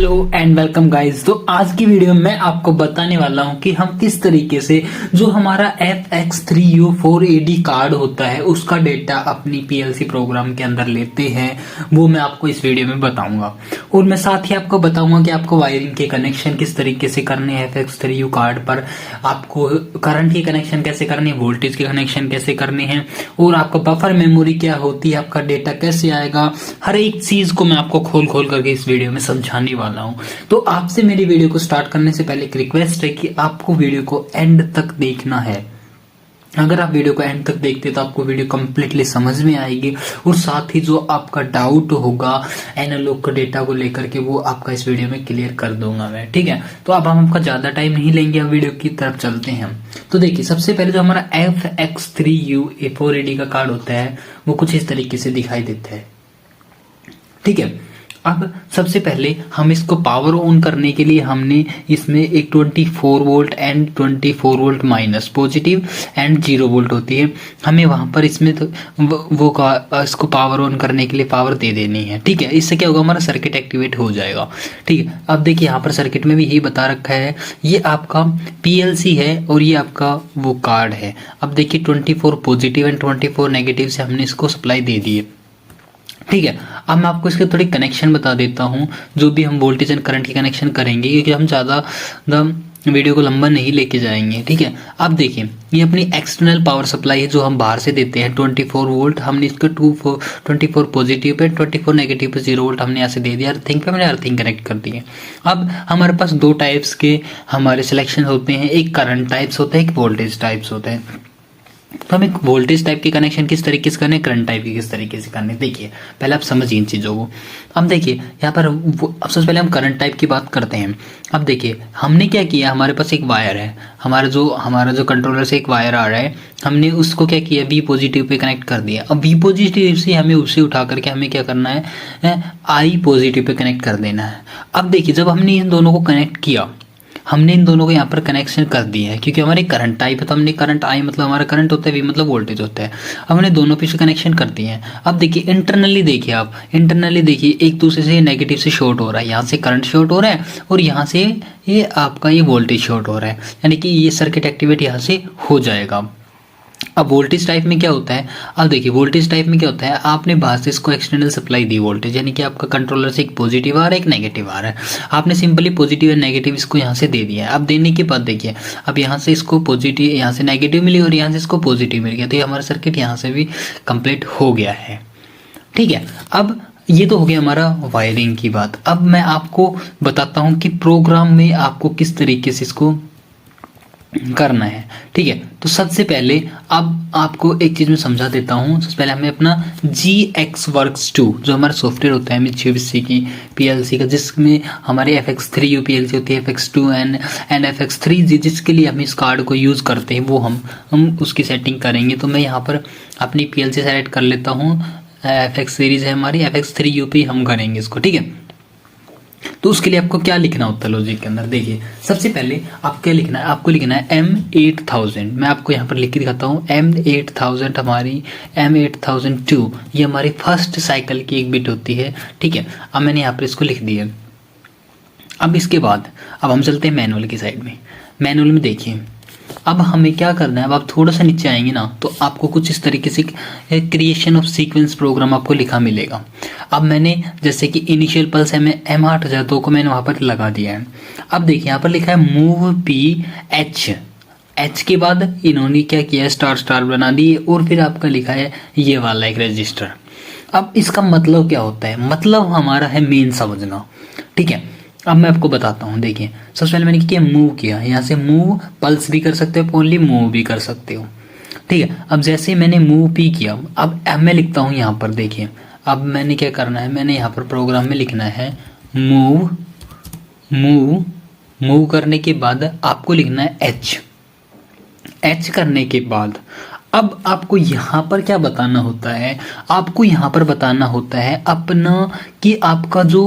Hello and welcome guys. तो आज की वीडियो में मैं आपको बताने वाला हूं कि हम किस तरीके से जो हमारा FX3U4AD कार्ड होता है उसका डेटा अपनी PLC प्रोग्राम के अंदर लेते हैं, वो मैं आपको इस वीडियो में बताऊंगा। और मैं साथ ही आपको बताऊंगा कि आपको वायरिंग के कनेक्शन किस तरीके से करने हैं FX3U कार्ड पर, आपको करंट के कनेक्शन कैसे करने हैं, वोल्टेज के कनेक्शन कैसे करने हैं, और आपका बफर मेमोरी क्या होती है, आपका डेटा कैसे आएगा, हर एक चीज को मैं आपको खोल खोल करके इस वीडियो में समझाने वाला हूं। तो आपसे मेरी वीडियो को स्टार्ट करने से पहले एक रिक्वेस्ट है कि आपको वीडियो को एंड तक देखना है। अगर आप वीडियो को एंड तक देखते तो आपको वीडियो कंप्लीटली समझ में आएगी, और साथ ही जो आपका डाउट होगा एनालॉग के डेटा को लेकर के वो आपका इस वीडियो में क्लियर कर दूंगा मैं। ठीक है, तो अब हम आपका ज्यादा टाइम नहीं लेंगे, अब वीडियो की तरफ चलते हैं। तो देखिए, सबसे पहले जो हमारा FX3U4AD का कार्ड होता है वो कुछ इस तरीके से दिखाई देता है। ठीक है, अब सबसे पहले हम इसको पावर ऑन करने के लिए हमने इसमें एक 24 volt and 24 volt minus positive and 0 volt होती है, हमें वहां पर इसमें तो इसको पावर ऑन करने के लिए पावर दे देनी है। ठीक है, इससे क्या होगा, हमारा सर्किट एक्टिवेट हो जाएगा। ठीक है, अब देखिए यहाँ पर सर्किट में भी यही बता रखा है, ये आपका PLC है और ये आपका वो कार्ड है। अब देखिए 24 पॉजिटिव एंड 24 नेगेटिव से हमने इसको सप्लाई दे दी है। ठीक है, अब मैं आपको इसके थोड़ी कनेक्शन बता देता हूं, जो भी हम वोल्टेज एंड करंट की कनेक्शन करेंगे, क्योंकि हम ज़्यादा वीडियो को लंबा नहीं लेके जाएंगे। ठीक है, अब देखिए ये अपनी एक्सटर्नल पावर सप्लाई है जो हम बाहर से देते हैं 24 वोल्ट, हमने इसको 24 पॉजिटिव पे 24 नेगेटिव पे 0 वोल्ट हमने यहाँ से दे दिया। अर्थिंग पे मैंने अर्थिंग कनेक्ट कर दी है। अब हमारे पास दो टाइप्स के हमारे सिलेक्शन होते हैं, एक करंट टाइप्स होता है, एक वोल्टेज टाइप्स होता है। तो हमें वोल्टेज टाइप के कनेक्शन किस तरीके से करने, करंट टाइप के किस तरीके से करने, देखिए पहले आप समझिए इन चीज़ों को। अब देखिए यहाँ पर अब सबसे पहले हम करंट टाइप की बात करते हैं। अब देखिए हमने क्या किया, हमारे पास एक वायर है, हमारा जो कंट्रोलर से एक वायर आ रहा है, हमने उसको क्या किया, B पॉजिटिव पे कनेक्ट कर दिया। अब B पॉजिटिव से हमें उसे उठा करके हमें क्या करना है, I पॉजिटिव पे कनेक्ट कर देना है। अब देखिए जब हमने इन दोनों को कनेक्ट किया, हमने इन दोनों को यहाँ पर कनेक्शन कर दिया है, क्योंकि हमारे करंट टाइप है तो हमने करंट आई मतलब हमारा करंट होता है, V मतलब वोल्टेज होता है। हमने दोनों पे से कनेक्शन कर दिए हैं। अब देखिए इंटरनली देखिए, आप इंटरनली देखिए एक दूसरे से नेगेटिव से शॉर्ट हो रहा है, यहाँ से करंट शॉर्ट हो रहा है और यहाँ से ये आपका ये वोल्टेज शॉर्ट हो रहा है, यानी कि ये सर्किट एक्टिवेट यहाँ से हो जाएगा। अब वोल्टेज टाइप में क्या होता है, अब देखिए वोल्टेज टाइप में क्या होता है, आपने बाहर से इसको एक्सटर्नल सप्लाई दी वोल्टेज, यानी कि आपका कंट्रोलर से एक पॉजिटिव आ रहा है एक नेगेटिव आ रहा है, आपने सिंपली पॉजिटिव और नेगेटिव इसको यहाँ से दे दिया है। अब देने के बाद देखिए अब यहाँ से इसको पॉजिटिव, यहाँ से नेगेटिव मिली और यहाँ से इसको पॉजिटिव मिल गया, तो ये हमारा सर्किट यहाँ से भी कंप्लीट हो गया है। ठीक है, अब ये तो हो गया हमारा वायरिंग की बात। अब मैं आपको बताता हूँ कि प्रोग्राम में आपको किस तरीके से इसको करना है। ठीक है, तो सबसे पहले अब आपको एक चीज में समझा देता हूं। सबसे पहले हमें अपना GXWorks2 जो हमारा सॉफ्टवेयर होता है मित्सुबिशी की PLC का, जिसमें हमारे FX3U PLC होती है, FX2 एंड FX3G, जिसके लिए हम इस कार्ड को यूज करते हैं, वो हम उसकी सेटिंग करेंगे। तो मैं यहाँ पर अपनी PLC सेलेक्ट कर लेता हूँ, FX सीरीज है हमारी, FX3U पे हम करेंगे इसको। ठीक है, तो उसके लिए आपको क्या लिखना होता है लॉजिक के अंदर, देखिए सबसे पहले आप क्या लिखना है, आपको लिखना है M8000। मैं आपको यहाँ पर लिख के दिखाता हूँ, M8000 हमारी M8002 ये हमारी फर्स्ट साइकिल की एक बिट होती है। ठीक है, अब मैंने यहाँ पर इसको लिख दिया। अब इसके बाद अब हम चलते हैं मैनुअल की साइड में। मैनुअल में देखिए अब हमें क्या करना है, अब आप थोड़ा सा नीचे आएंगे ना तो आपको कुछ इस तरीके से क्रिएशन ऑफ सीक्वेंस प्रोग्राम आपको लिखा मिलेगा। अब मैंने जैसे कि इनिशियल पल्स है, मैं M8002 को मैंने वहाँ पर लगा दिया है। अब देखिए यहाँ पर लिखा है मूव PH, H के बाद इन्होंने क्या किया है, स्टार स्टार बना दिए और फिर आपका लिखा है ये वाला एक रजिस्टर। अब इसका मतलब क्या होता है, मतलब हमारा है मेन समझना। ठीक है, अब मैं आपको बताता हूँ। देखिए सबसे पहले मैंने क्या मूव किया, यहाँ से मूव पल्स भी कर सकते हो, ओनली मूव भी कर सकते हो। ठीक है, अब जैसे मैंने मूव पी किया, अब मैं लिखता हूँ यहाँ पर, देखिए अब मैंने क्या करना है, मैंने यहाँ पर प्रोग्राम में लिखना है मूव करने के बाद आपको लिखना है H करने के बाद अब आपको यहाँ पर क्या बताना होता है, आपको यहाँ पर बताना होता है अपना कि आपका जो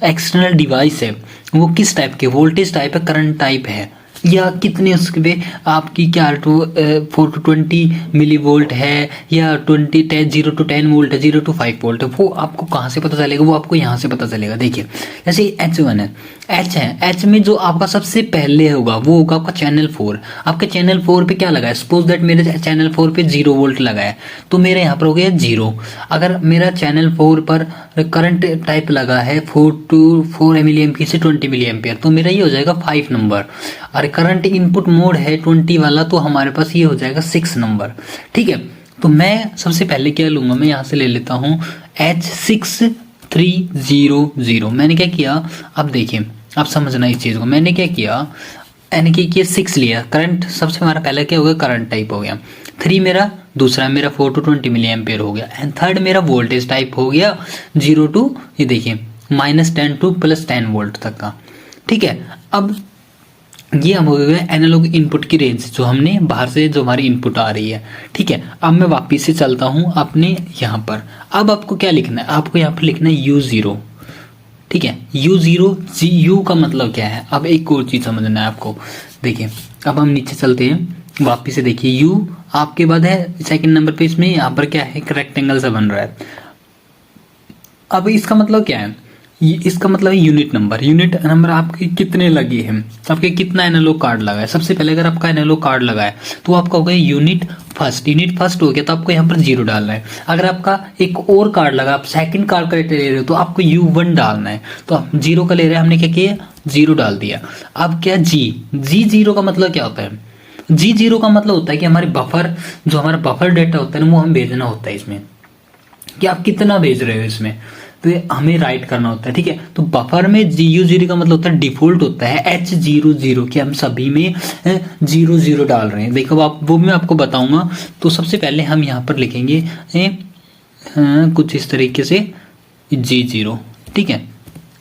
एक्सटर्नल डिवाइस है वो किस टाइप के, वोल्टेज टाइप है, करंट टाइप है। या कितने उसके पे आपकी क्या 4 to 20 मिली वोल्ट है या 0 to 10 वोल्ट है, 0 to 5 वोल्ट है, वो आपको कहाँ से पता चलेगा? वो आपको यहाँ से पता चलेगा। देखिए जैसे H1 है, H है, H में जो आपका सबसे पहले होगा वो होगा आपका चैनल 4। आपके चैनल 4 पे क्या लगा है? सपोज दैट मेरे चैनल 4 पे 0 वोल्ट लगा है, तो मेरे यहाँ पर हो गया 0। अगर मेरा चैनल 4 पर करंट टाइप लगा है 4 मिली एम्पियर से 20 मिली एम्पियर, तो मेरा ये हो जाएगा 5 नंबर। और करंट इनपुट मोड है 20 वाला, तो हमारे पास ये हो जाएगा 6 नंबर। ठीक है, तो मैं सबसे पहले क्या लूंगा, मैं यहाँ से ले लेता हूँ H6300। मैंने क्या किया, अब देखिए आप समझना इस चीज़ को। मैंने क्या किया, यानी कि 6 लिया, करंट सबसे हमारा पहले क्या हो गया, करंट टाइप हो गया। 3 मेरा दूसरा मेरा 4 to 20 मिली एम्पियर हो गया, एंड थर्ड मेरा वोल्टेज टाइप हो गया 0 to ये देखिए -10 to +10 वोल्ट तक का। ठीक है, अब ये हम हो गए एनालॉग इनपुट की रेंज, जो हमने बाहर से जो हमारी इनपुट आ रही है। ठीक है, अब मैं वापिस से चलता हूँ अपने यहाँ पर। अब आपको क्या लिखना है, आपको यहाँ पर लिखना है U0। ठीक है, U0, U का मतलब क्या है? अब एक और चीज समझना है आपको। देखिए अब हम नीचे चलते हैं वापिस से। देखिए U आपके बाद है सेकंड नंबर पे, इसमें यहाँ पर क्या है, एक रेक्टेंगल सा बन रहा है। अब इसका मतलब क्या है, इसका मतलब है यूनिट नंबर। यूनिट नंबर आपके कितने लगे हैं, आपके कितना एनालॉग कार्ड लगा है। सबसे पहले अगर आपका एनालॉग कार्ड लगा है तो आपका हो गया यूनिट फर्स्ट। यूनिट फर्स्ट हो गया तो आपको यहाँ पर 0 डालना है। अगर आपका एक और कार्ड लगा, आप सेकंड कार्ड करेक्ट ले रहे हो, तो आपको U1 डालना है। तो आप 0 का ले रहे हैं, हमने क्या किया, 0 डाल दिया। अब क्या G0 का मतलब क्या होता है? G0 का मतलब होता है कि हमारे बफर, जो हमारा बफर डेटा होता है ना, वो हमें भेजना होता है इसमें, कि आप कितना भेज रहे हो इसमें, तो हमें राइट करना होता है। ठीक है, तो बफर में U0 का मतलब होता है डिफॉल्ट होता है H00, कि हम सभी में 0 डाल रहे हैं। देखो आप, वो मैं आपको बताऊंगा। तो सबसे पहले हम यहाँ पर लिखेंगे कुछ इस तरीके से G0। ठीक है,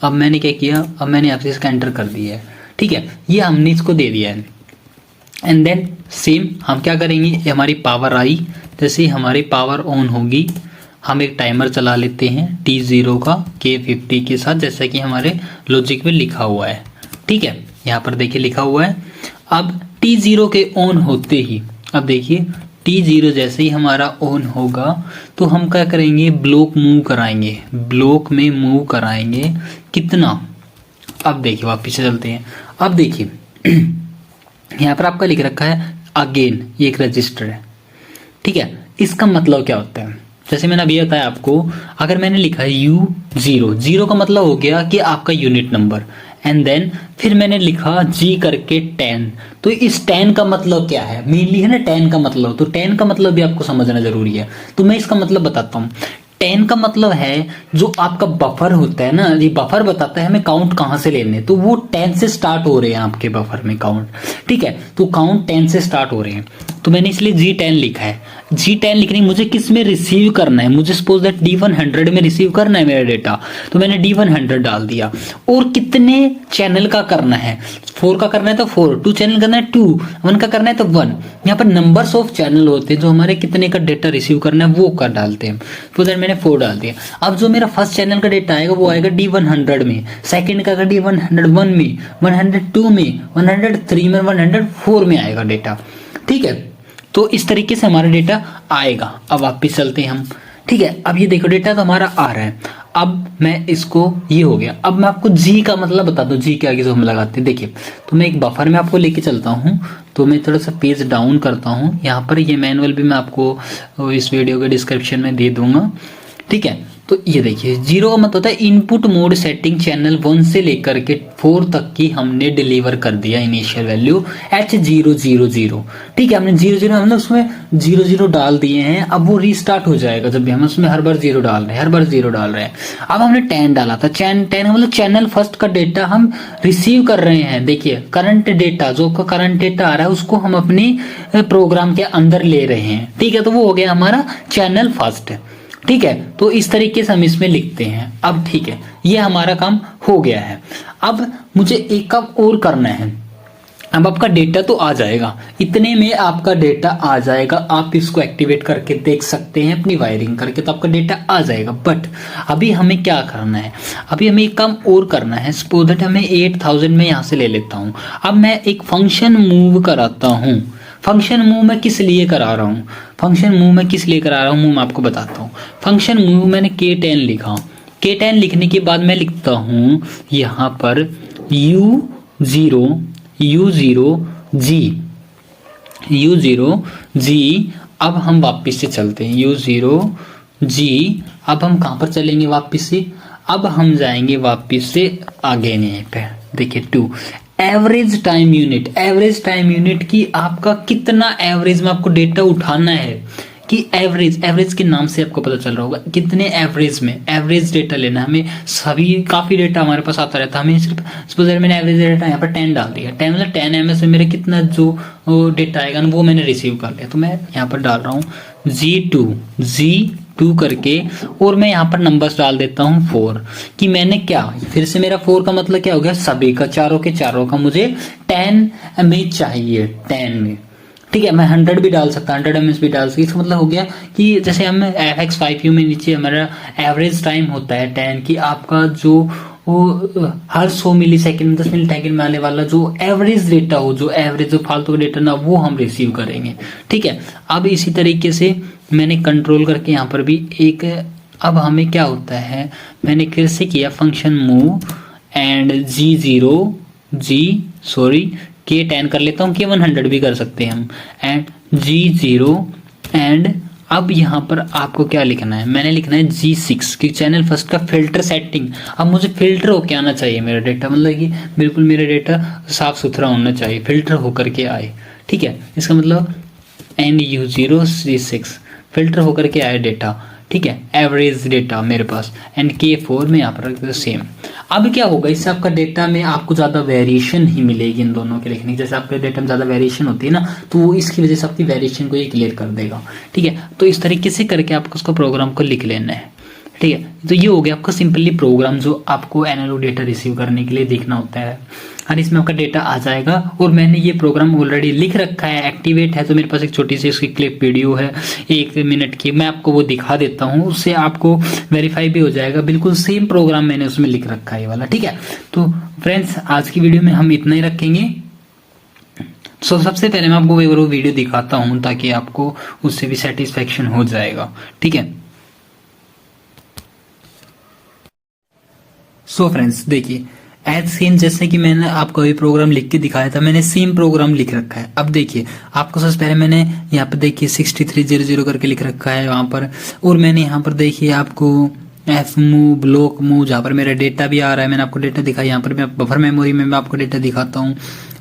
अब मैंने क्या किया, अब मैंने आपसे इसका एंटर कर दिया है। ठीक है, ये हमने इसको दे दिया है। एंड देन सेम हम क्या करेंगे, हमारी पावर आई, जैसे हमारी पावर ऑन होगी हम एक टाइमर चला लेते हैं T0 का K50 के साथ, जैसा कि हमारे लॉजिक में लिखा हुआ है। ठीक है, यहाँ पर देखिए लिखा हुआ है। अब T0 के ऑन होते ही, अब देखिए T0 जैसे ही हमारा ऑन होगा तो हम क्या करेंगे, ब्लॉक मूव कराएंगे, ब्लॉक में मूव कराएंगे। कितना, अब देखिए वापिस चलते हैं। अब देखिए यहाँ पर आपका लिख रखा है अगेन, ये एक रजिस्टर है। ठीक है, इसका मतलब क्या होता है, जैसे मैंने अभी बताया आपको, अगर मैंने लिखा है U0 का मतलब हो गया कि आपका यूनिट नंबर, एंड देन फिर मैंने लिखा G करके 10। तो इस 10 का मतलब क्या है, मेनली है ना 10 का मतलब, तो 10 का मतलब भी आपको समझना जरूरी है। तो मैं इसका मतलब बताता हूँ। 10 का मतलब है जो आपका बफर होता है ना, ये बफर बताता है हमें काउंट कहाँ से लेने, तो वो 10 से स्टार्ट हो रहे हैं आपके बफर में काउंट। ठीक है, तो काउंट 10 से स्टार्ट हो रहे हैं, तो मैंने इसलिए G10 लिखा है। G10 लिखने मुझे किस में रिसीव करना है, मुझे सपोज दैट D100 में रिसीव करना है मेरा डेटा, तो मैंने D100 डाल दिया। और कितने चैनल का करना है, 4 का करना है तो 4, 2 चैनल करना है 2, 1 का करना है तो 1। यहाँ पर नंबर्स ऑफ चैनल होते हैं, जो हमारे कितने का डेटा रिसीव करना है वो कर डालते हैं। तो देन मैंने 4 डाल दिया। अब जो मेरा फर्स्ट चैनल का डेटा आएगा वो आएगा D100 में, सेकंड का D101 में, 102 में, 103 में, 104 में आएगा डेटा। ठीक है, तो इस तरीके से हमारा डेटा आएगा। अब वापिस चलते हैं हम। ठीक है, अब ये देखो डेटा तो हमारा आ रहा है। अब मैं इसको, ये हो गया। अब मैं आपको G का मतलब बता दूं, G के आगे जो हम लगाते हैं। देखिए, तो मैं एक बफर में आपको लेके चलता हूँ, तो मैं थोड़ा सा पेज डाउन करता हूँ। यहाँ पर ये मैनुअल भी मैं आपको इस वीडियो के डिस्क्रिप्शन में दे दूंगा। ठीक है, तो ये देखिए 0 का मतलब होता है इनपुट मोड सेटिंग, चैनल 1 से लेकर के 4 तक की हमने डिलीवर कर दिया इनिशियल वैल्यू H000। ठीक है, हमने 0 हमने उसमें 0 डाल दिए हैं। अब वो रीस्टार्ट हो जाएगा जब भी हम उसमें हर बार 0 डाल रहे हैं, हर बार 0 डाल रहे हैं। अब हमने 10 डाला था, 10 का मतलब चैनल फर्स्ट का डेटा हम रिसीव कर रहे हैं। देखिए करंट डेटा, जो का करंट डेटा आ रहा है उसको हम अपनी प्रोग्राम के अंदर ले रहे हैं। ठीक है, तो वो हो गया हमारा चैनल फर्स्ट। ठीक है, तो इस तरीके से हम इसमें लिखते हैं। अब ठीक है, ये हमारा काम हो गया है। अब मुझे एक काम और करना है। अब आपका डेटा तो आ जाएगा, इतने में आपका डेटा आ जाएगा। आप इसको एक्टिवेट करके देख सकते हैं अपनी वायरिंग करके, तो आपका डेटा आ जाएगा। बट अभी हमें क्या करना है, अभी हमें एक काम और करना है। सपोज दैट हमें 8000 में यहाँ से ले लेता हूँ। अब मैं एक फंक्शन मूव कराता हूँ। फंक्शन मूव मैं किस लिए करा रहा हूँ, फंक्शन मूव मैं किस लिए करा रहा हूँ मैं आपको बताता हूँ। फंक्शन मूव मैंने K10 लिखा, K10 लिखने के बाद मैं लिखता हूँ यहाँ पर U0G। अब हम वापस से चलते हैं U0G। अब हम कहाँ पर चलेंगे वापस से, अब हम जाएंगे वापस से आगे नहीं पे, देखिए 2 average time unit. Average time unit की आपका कितना एवरेज में आपको डेटा उठाना है कि एवरेज के नाम से आपको पता चल रहा होगा कितने एवरेज में एवरेज डेटा लेना है हमें। सभी काफ़ी डेटा हमारे पास आता रहता है, हमें सिर्फ सपोज मैंने एवरेज डेटा यहाँ पर 10 डाल दिया, 10 मतलब 10 एमएस में मेरे कितना जो डेटा आएगा ना वो मैंने रिसीव कर लिया। तो मैं यहाँ पर डाल रहा हूँ G2 करके, और मैं यहाँ पर नंबर्स डाल देता हूँ 4 कि मैंने क्या, फिर से मेरा 4 का मतलब क्या हो गया, सभी का चारों के चारों का मुझे 10 में चाहिए, 10 में। ठीक है, मैं 100 भी डाल सकता, 100 एमएस भी डाल सकता। इसका मतलब हो गया कि जैसे हम FX5U में नीचे हमारा एवरेज टाइम होता है 10 की, आपका जो वो हर 100 मिली सेकेंड 10 मिली सेकेंड में आने वाला जो एवरेज डेटा हो, जो एवरेज जो फालतू का डेटा ना, वो हम रिसीव करेंगे। ठीक है, अब इसी तरीके से मैंने कंट्रोल करके यहाँ पर भी एक, अब हमें क्या होता है, मैंने फिर से किया फंक्शन मूव एंड K10 कर लेता हूँ, K100 भी कर सकते हैं हम, एंड G0 एंड अब यहाँ पर आपको क्या लिखना है, मैंने लिखना है G6 कि चैनल फर्स्ट का फिल्टर सेटिंग। अब मुझे फिल्टर होके आना चाहिए मेरा डेटा, मतलब कि बिल्कुल मेरा डेटा साफ सुथरा होना चाहिए, फिल्टर होकर के आए। ठीक है, इसका मतलब एंड U0 G6 फिल्टर होकर के आए डेटा। ठीक है, एवरेज डेटा मेरे पास, एंड K4 में यहाँ पर रख दो सेम। अब क्या होगा, इससे आपका डेटा में आपको ज़्यादा वेरिएशन ही मिलेगी इन दोनों के लिखने की। जैसे आपके डेटा में ज़्यादा वेरिएशन होती है ना, तो वो इसकी वजह से आपकी वेरिएशन को ये क्लियर कर देगा। ठीक है, तो इस तरीके से करके आपको उसको प्रोग्राम को लिख लेना है। ठीक है, तो ये हो गया आपका सिंपली प्रोग्राम जो आपको एनालॉग डेटा रिसीव करने के लिए देखना होता है, और इसमें आपका डेटा आ जाएगा। और मैंने ये प्रोग्राम ऑलरेडी लिख रखा है, एक्टिवेट है, तो मेरे पास एक छोटी सी उसकी क्लिप वीडियो है 1 मिनट की, मैं आपको वो दिखा देता हूँ, उससे आपको वेरीफाई भी हो जाएगा। बिल्कुल सेम प्रोग्राम मैंने उसमें लिख रखा है ये वाला। ठीक है, तो फ्रेंड्स आज की वीडियो में हम इतना ही रखेंगे। सबसे पहले मैं आपको वो वीडियो दिखाता हूँ ताकि आपको उससे भी सेटिस्फेक्शन हो जाएगा। ठीक है, सो फ्रेंड्स देखिए, एज सेम जैसे कि मैंने आपको अभी प्रोग्राम लिख के दिखाया था, मैंने सेम प्रोग्राम लिख रखा है। अब देखिए, आपको सबसे पहले मैंने यहाँ पर देखिए 6300 करके लिख रखा है वहाँ पर, और मैंने यहाँ पर देखिए आपको एफ मूव ब्लॉक मूव, जहाँ पर मेरा डेटा भी आ रहा है, मैंने आपको डेटा दिखाया। यहाँ पर मैं बफर मेमोरी में मैं आपको डेटा दिखाता हूँ।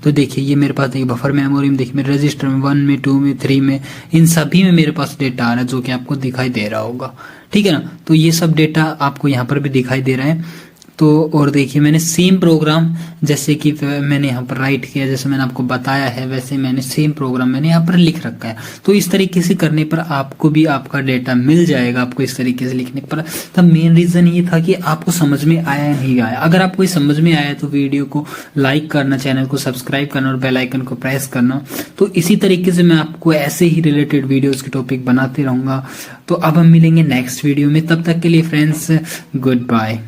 तो देखिए ये मेरे पास देखिए बफर मेमोरी में, देखिए मेरे रजिस्टर में 1 में 2 में 3 में, इन सभी में मेरे पास डेटा आ रहा है जो कि आपको दिखाई दे रहा होगा। ठीक है ना, तो ये सब डेटा आपको यहाँ पर भी दिखाई दे रहा है। तो और देखिए मैंने सेम प्रोग्राम जैसे कि मैंने यहाँ पर राइट किया, जैसे मैंने आपको बताया है वैसे मैंने सेम प्रोग्राम मैंने यहाँ पर लिख रखा है। तो इस तरीके से करने पर आपको भी आपका डेटा मिल जाएगा, आपको इस तरीके से लिखने पर। तब मेन रीजन ये था कि आपको समझ में आया या नहीं आया। अगर आपको समझ में आया तो वीडियो को लाइक करना, चैनल को सब्सक्राइब करना और बेल आइकन को प्रेस करना। तो इसी तरीके से मैं आपको ऐसे ही रिलेटेड वीडियोस के टॉपिक बनाते रहूंगा। तो अब हम मिलेंगे नेक्स्ट वीडियो में, तब तक के लिए फ्रेंड्स गुड बाय।